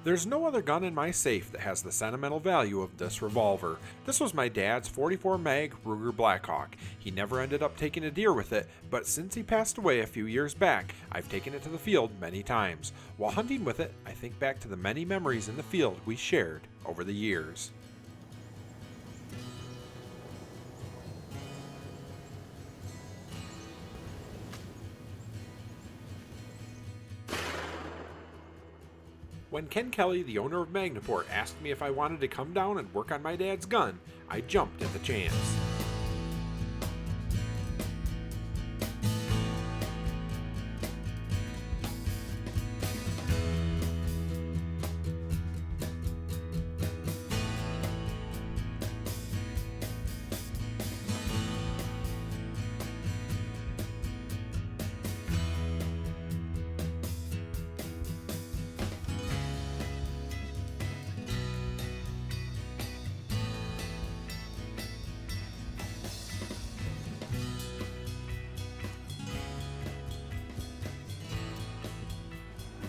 There's no other gun in my safe that has the sentimental value of this revolver. This was my dad's 44 mag Ruger Blackhawk. He never ended up taking a deer with it, but since he passed away a few years back, I've taken it to the field many times. While hunting with it, I think back to the many memories in the field we shared over the years. When Ken Kelly, the owner of Magna-Port, asked me if I wanted to come down and work on my dad's gun, I jumped at the chance.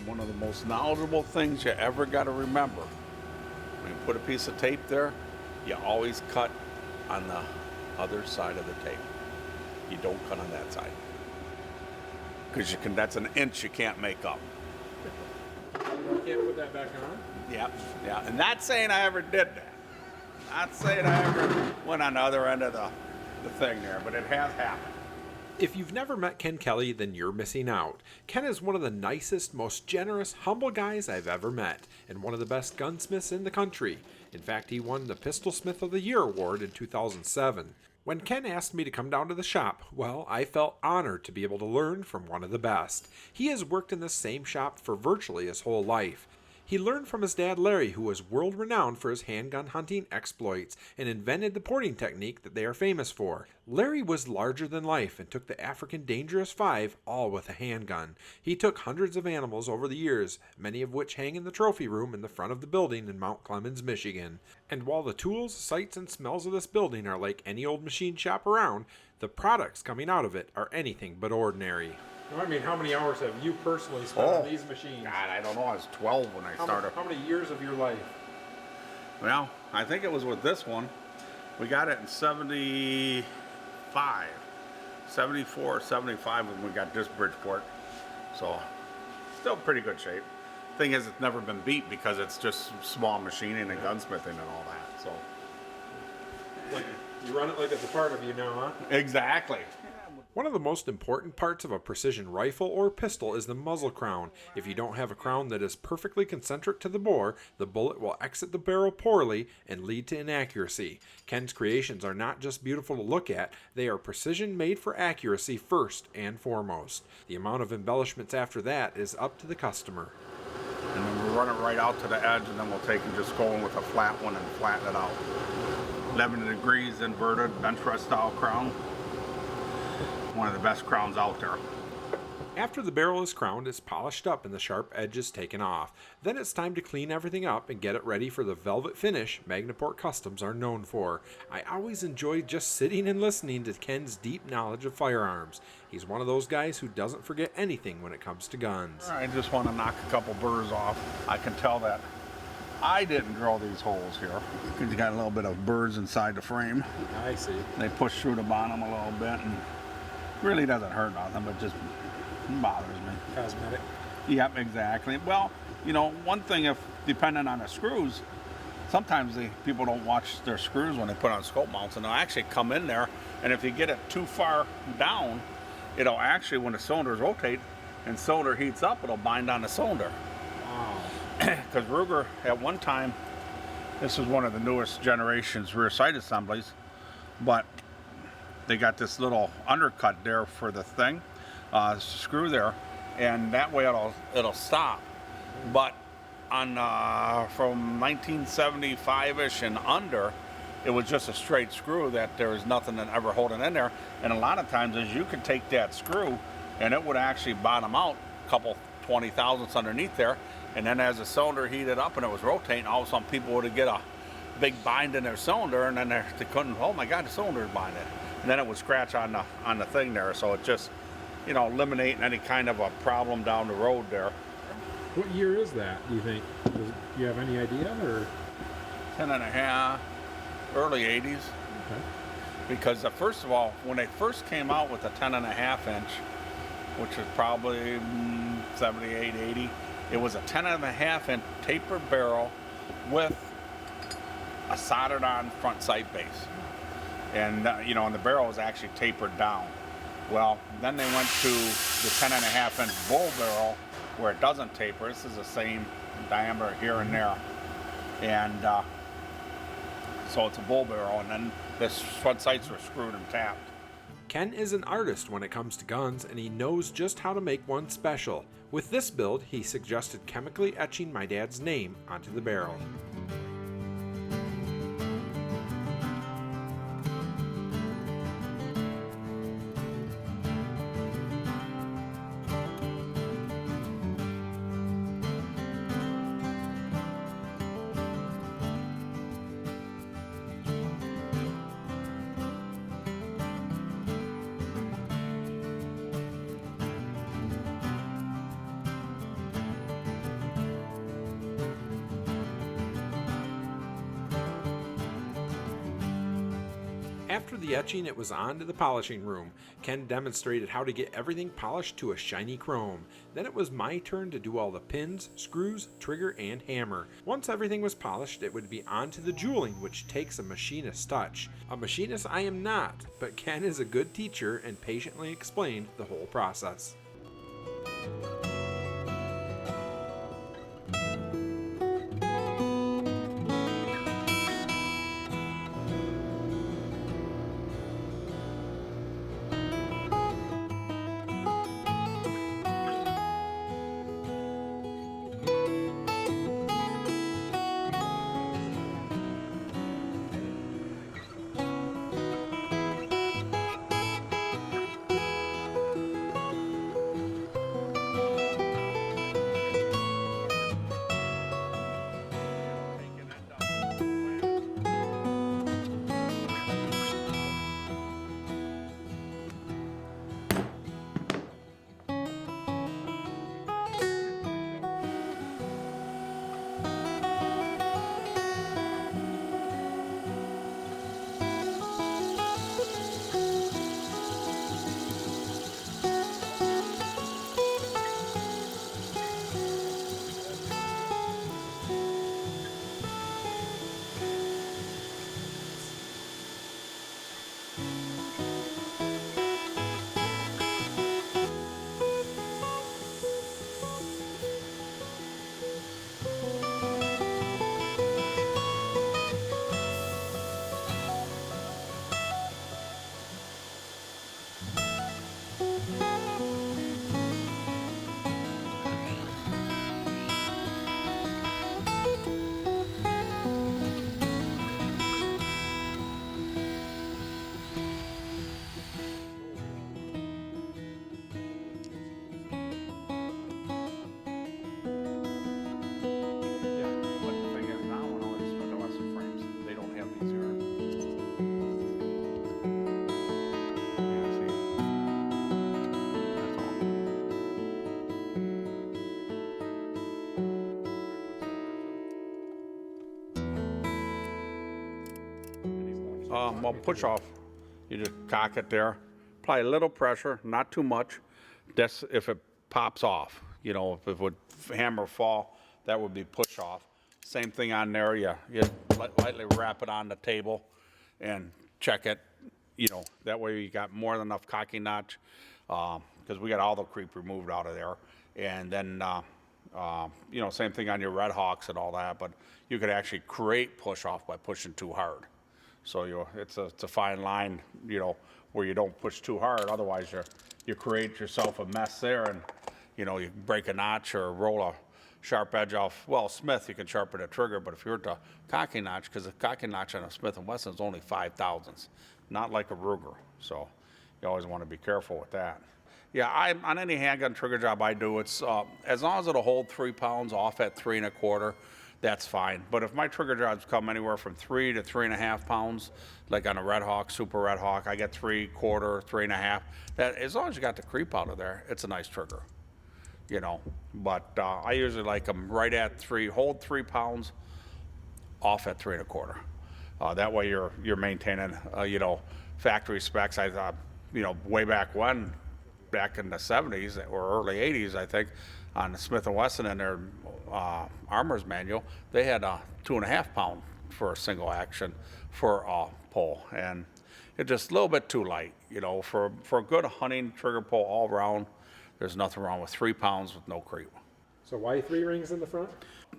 One of the most knowledgeable things you ever got to remember, when you put a piece of tape there, you always cut on the other side of the tape. You don't cut on that side. Because that's an inch you can't make up. You can't put that back on? Yeah. And not saying I ever did that. Not saying I ever went on the other end of the thing there, but it has happened. If you've never met Ken Kelly, then you're missing out. Ken is one of the nicest, most generous, humble guys I've ever met, and one of the best gunsmiths in the country. In fact, he won the Pistol Smith of the Year award in 2007. When Ken asked me to come down to the shop, well, I felt honored to be able to learn from one of the best. He has worked in this same shop for virtually his whole life. He learned from his dad Larry, who was world-renowned for his handgun hunting exploits and invented the porting technique that they are famous for. Larry was larger than life and took the African Dangerous 5 all with a handgun. He took hundreds of animals over the years, many of which hang in the trophy room in the front of the building in Mount Clemens, Michigan. And while the tools, sights, and smells of this building are like any old machine shop around, the products coming out of it are anything but ordinary. I mean, how many hours have you personally spent on these machines? God, I don't know. I was 12 when I started. How many years of your life? Well, I think it was with this one. We got it in 74 or 75 when we got this Bridgeport. So, still pretty good shape. Thing is, it's never been beat because it's just small machining and gunsmithing and all that. So, like, you run it like it's a part of you now, huh? Exactly. One of the most important parts of a precision rifle or pistol is the muzzle crown. If you don't have a crown that is perfectly concentric to the bore, the bullet will exit the barrel poorly and lead to inaccuracy. Ken's creations are not just beautiful to look at, they are precision made for accuracy first and foremost. The amount of embellishments after that is up to the customer. And then we run it right out to the edge, and then we'll take and just go in with a flat one and flatten it out. 11 degrees inverted bench press style crown. One of the best crowns out there. After the barrel is crowned, it's polished up and the sharp edges taken off. Then it's time to clean everything up and get it ready for the velvet finish Magna-Port Customs are known for. I always enjoy just sitting and listening to Ken's deep knowledge of firearms. He's one of those guys who doesn't forget anything when it comes to guns. I just want to knock a couple burrs off. I can tell that I didn't drill these holes here because you got a little bit of burrs inside the frame. I see. They push through the bottom a little bit and really doesn't hurt nothing, but just bothers me. Cosmetic. Yep, exactly. Well, you know, one thing, if depending on the screws, sometimes people don't watch their screws when they put on scope mounts, and they'll actually come in there, and if you get it too far down, it'll actually, when the cylinders rotate and cylinder heats up, it'll bind on the cylinder. Wow. Because Ruger, at one time, this is one of the newest generation's rear sight assemblies, but they got this little undercut there for the thing, screw there, and that way it'll stop. But on from 1975-ish and under, it was just a straight screw that there was nothing that ever holding in there. And a lot of times, as you could take that screw, and it would actually bottom out a couple 20 thousandths underneath there, and then as the cylinder heated up and it was rotating, all of a sudden people would get a big bind in their cylinder, and then they couldn't. Oh my God, the cylinder's binded. And then it would scratch on the thing there, so it just, you know, eliminating any kind of a problem down the road there. What year is that, do you think? Do you have any idea, or? 10.5, early 80s. Okay. Because first of all, when they first came out with a 10.5 inch, which was probably 78, 80, it was a 10.5 inch tapered barrel with a soldered on front sight base. And, and the barrel was actually tapered down. Well, then they went to the 10.5 inch bull barrel where it doesn't taper. This is the same diameter here and there. And so it's a bull barrel, and then the front sights were screwed and tapped. Ken is an artist when it comes to guns, and he knows just how to make one special. With this build, he suggested chemically etching my dad's name onto the barrel. After the etching, it was on to the polishing room. Ken demonstrated how to get everything polished to a shiny chrome. Then it was my turn to do all the pins, screws, trigger, and hammer. Once everything was polished, it would be on to the jeweling, which takes a machinist's touch. A machinist I am not, but Ken is a good teacher and patiently explained the whole process. Well, push off. You just cock it there. Apply a little pressure, not too much. That's if it pops off. If it would hammer fall, that would be push off. Same thing on there. You lightly wrap it on the table and check it. That way you got more than enough cocking notch because we got all the creep removed out of there. And then, same thing on your Red Hawks and all that. But you could actually create push off by pushing too hard. So it's a fine line, where you don't push too hard. Otherwise, you create yourself a mess there, and you break a notch or roll a sharp edge off. Well, Smith, you can sharpen a trigger, but if you were to cocking notch, because the cocking notch on a Smith & Wesson is only 5/1000ths, not like a Ruger. So you always want to be careful with that. Yeah, on any handgun trigger job I do, it's as long as it'll hold 3 pounds off at 3 1/4. That's fine. But if my trigger jobs come anywhere from 3 to 3.5 pounds, like on a Red Hawk, Super Red Hawk, I get 3/4, 3.5. That as long as you got the creep out of there, it's a nice trigger. you know. But I usually like them right at 3, hold 3 pounds, off at 3 1/4. That way you're maintaining, you know, factory specs. I thought, you know, way back when, back in the 70s or early 80s, I think, on the Smith & Wesson and their armor's manual, they had a 2.5 pound for a single action for a pull, and it's just a little bit too light, you know, for a good hunting trigger pull all around. There's nothing wrong with 3 pounds with no creep. So why 3 rings in the front?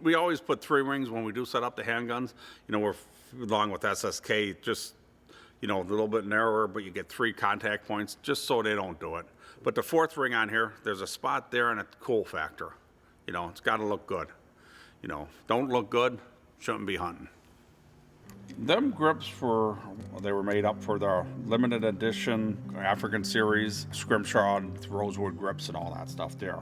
We always put 3 rings when we do set up the handguns. You know, we're along with SSK, just, you know, a little bit narrower, but you get 3 contact points just so they don't do it. But the 4th ring on here, there's a spot there and a cool factor. You know, it's got to look good. You know, don't look good, shouldn't be hunting. Them grips they were made up for the limited edition African series, scrimshaw, rosewood grips and all that stuff there.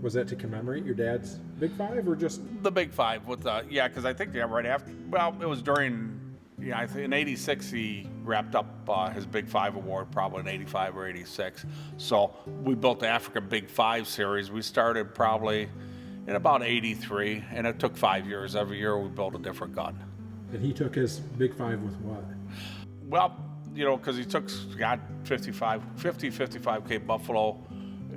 Was that to commemorate your dad's Big 5 or just? The Big 5 with yeah, because I think right after, well, it was during, yeah, I think in '86 he wrapped up his Big 5 award, probably in '85 or '86. So we built the Africa Big 5 series. We started probably in about '83, and it took 5 years. Every year we built a different gun. And he took his Big 5 with what? Well, you know, because he took, got 55K Buffalo,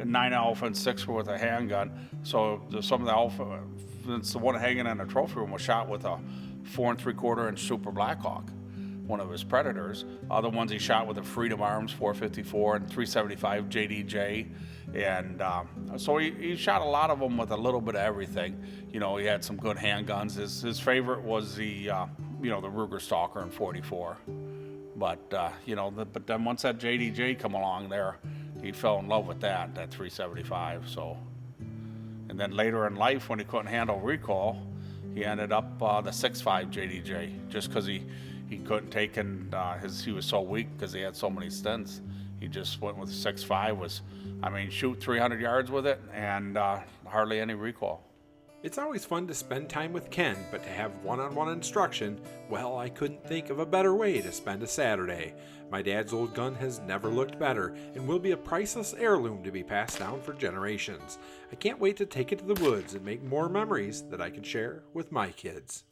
9 elephants, 6 with a handgun. So some of the elephants, the one hanging in the trophy room was shot with a 4 3/4 inch Super Blackhawk, one of his Predators. Other ones he shot with a Freedom Arms 454 and 375 JDJ. And so he shot a lot of them with a little bit of everything. You know, he had some good handguns. His favorite was the, you know, the Ruger Stalker in 44. But, you know, but then once that JDJ come along there, he fell in love with that 375. So, and then later in life, when he couldn't handle recoil, he ended up the 6.5 JDJ, just because he couldn't take in he was so weak because he had so many stints. He just went with the 6.5. Was, I mean, shoot 300 yards with it and hardly any recoil. It's always fun to spend time with Ken, but to have one-on-one instruction, well, I couldn't think of a better way to spend a Saturday. My dad's old gun has never looked better and will be a priceless heirloom to be passed down for generations. I can't wait to take it to the woods and make more memories that I can share with my kids.